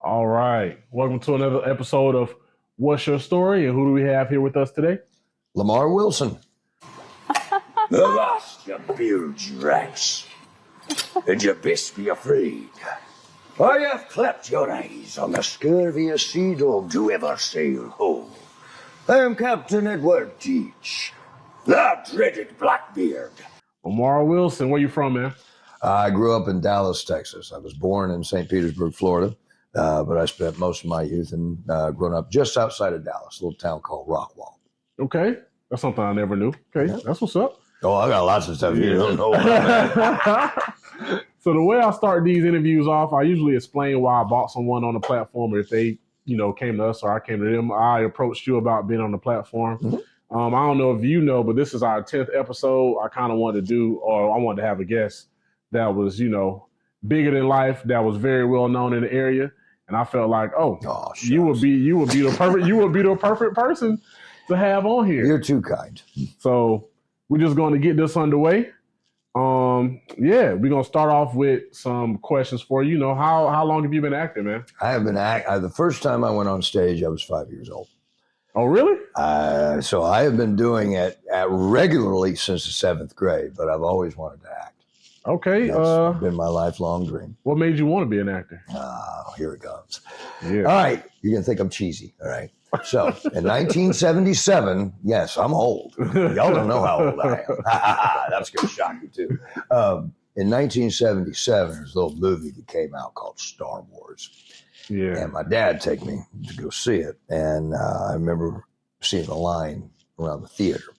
All right. Welcome to another episode of What's Your Story? And who do we have here with us today? Lamar Wilson. Avast, you bilge rats, and you best be afraid. I have clapped your eyes on the scurviest sea dog to ever sail home. I am Captain Edward Teach, the dreaded Blackbeard. Lamar Wilson, where you from, man? I grew up in Dallas, Texas. I was born in St. Petersburg, Florida, but I spent most of my youth and growing up just outside of Dallas, a little town called Rockwall. Okay. That's something I never knew. Okay. Yeah. That's what's up. Oh, I got lots of stuff you don't know about. So the way I start these interviews off, I usually explain why I bought someone on the platform. Or if they, came to us or I came to them, I approached you about being on the platform. Mm-hmm. I don't know if you know, but this is our 10th episode. I kind of wanted to do, or I wanted to have a guest that was, bigger than life, that was very well known in the area. And I felt like, you would be the perfect person to have on here. You're too kind. So we're just going to get this underway. We're going to start off with some questions for you. How long have you been acting, man? I have been the first time I went on stage, I was 5 years old. Oh, really? So I have been doing it regularly since the 7th grade, but I've always wanted to act. Okay. That's been my lifelong dream. What made you want to be an actor? Here it comes. Yeah. All right. You're going to think I'm cheesy. All right. So in 1977, yes, I'm old. Y'all don't know how old I am. That's going to shock you too. In 1977, there's a little movie that came out called Star Wars. Yeah. And my dad took me to go see it. And I remember seeing the line around the theater.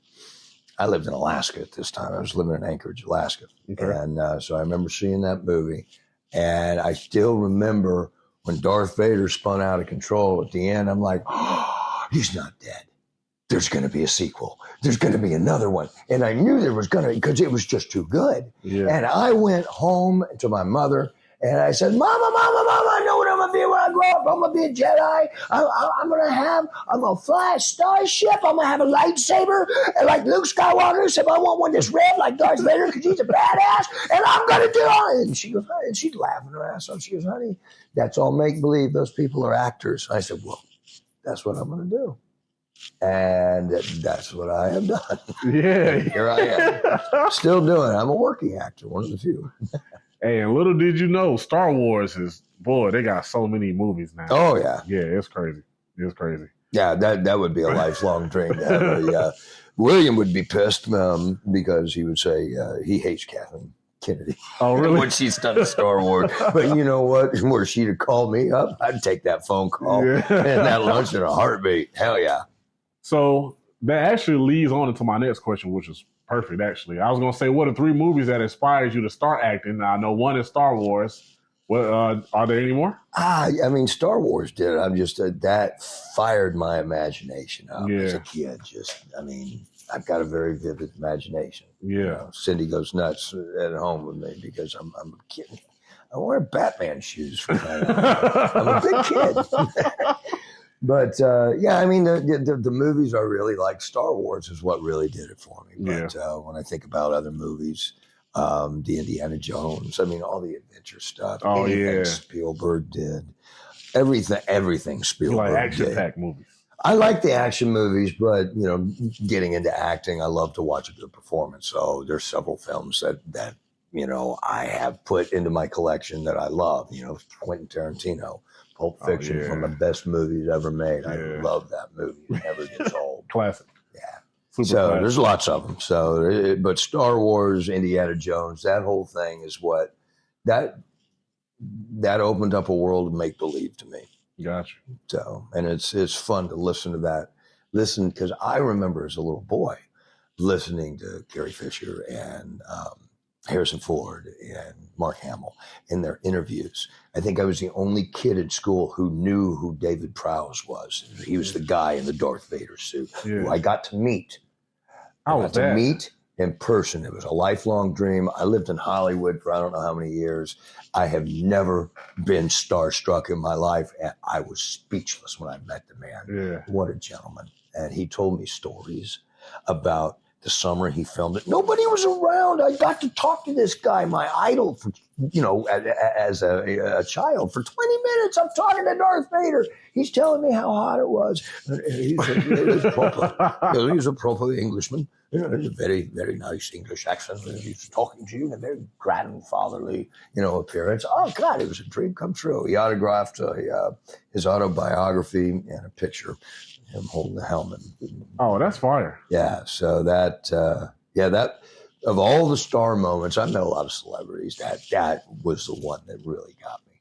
I lived in Alaska at this time. I was living in Anchorage, Alaska. Okay. And so I remember seeing that movie. And I still remember when Darth Vader spun out of control at the end. I'm like, oh, he's not dead. There's going to be a sequel. There's going to be another one. And I knew there was going to, because it was just too good. Yeah. And I went home to my mother and I said, Mama, I know what I'm going to be when I grow up. I'm going to be a Jedi. I'm going to fly a starship. I'm going to have a lightsaber. And like Luke Skywalker said, I want one that's red like Darth Vader because he's a badass. And I'm going to do it. And she goes, and she's laughing her ass off. She goes, honey, that's all make-believe. Those people are actors. I said, well, that's what I'm going to do. And that's what I have done. Yeah. Here I am. Still doing it. I'm a working actor, one of the few. Hey, and little did you know, Star Wars they got so many movies now. Oh, yeah. Yeah, it's crazy. It's crazy. Yeah, that would be a lifelong dream. William would be pissed because he would say he hates Kathleen Kennedy. Oh, really? When she's done Star Wars. But you know what? Were she to call me up, I'd take that phone call and that lunch in a heartbeat. Hell yeah. So that actually leads on into my next question, which is perfect, actually. I was going to say, what are 3 movies that inspired you to start acting? I know one is Star Wars. What are there any more? I mean, Star Wars did. I'm just that fired my imagination up as a kid. I've got a very vivid imagination. Yeah. Cindy goes nuts at home with me because I'm a kid. I wear Batman shoes for crying out loud. I'm a big kid. But the movies are really like Star Wars is what really did it for me. But when I think about other movies, the Indiana Jones, all the adventure stuff. Oh, anything Spielberg did. Everything Spielberg like action-packed movies. I like the action movies, but, getting into acting, I love to watch a good performance. So there's several films that I have put into my collection that I love. Quentin Tarantino. Pulp Fiction is one of the best movies ever made. I love that movie. It never gets old. Classic. Yeah. Super so classic. There's lots of them. But Star Wars, Indiana Jones, that whole thing is what that opened up a world of make believe to me. Gotcha. So, and it's fun to listen to that. Listen, because I remember as a little boy listening to Carrie Fisher and Harrison Ford and Mark Hamill in their interviews. I think I was the only kid at school who knew who David Prowse was. He was the guy in the Darth Vader suit who I got to meet. How was that? To meet in person. It was a lifelong dream. I lived in Hollywood for I don't know how many years. I have never been starstruck in my life. And I was speechless when I met the man. Yeah. What a gentleman. And he told me stories about the summer he filmed it. Nobody was around. I got to talk to this guy, my idol, for, as a child. For 20 minutes, I'm talking to Darth Vader. He's telling me how hot it was. He's a proper Englishman. He's a very, very nice English accent. He's talking to you in a very grandfatherly, appearance. Oh, God, it was a dream come true. He autographed his autobiography and a picture of him holding the helmet. Oh, that's fire. Yeah, so that of all the star moments, I've met a lot of celebrities. That was the one that really got me.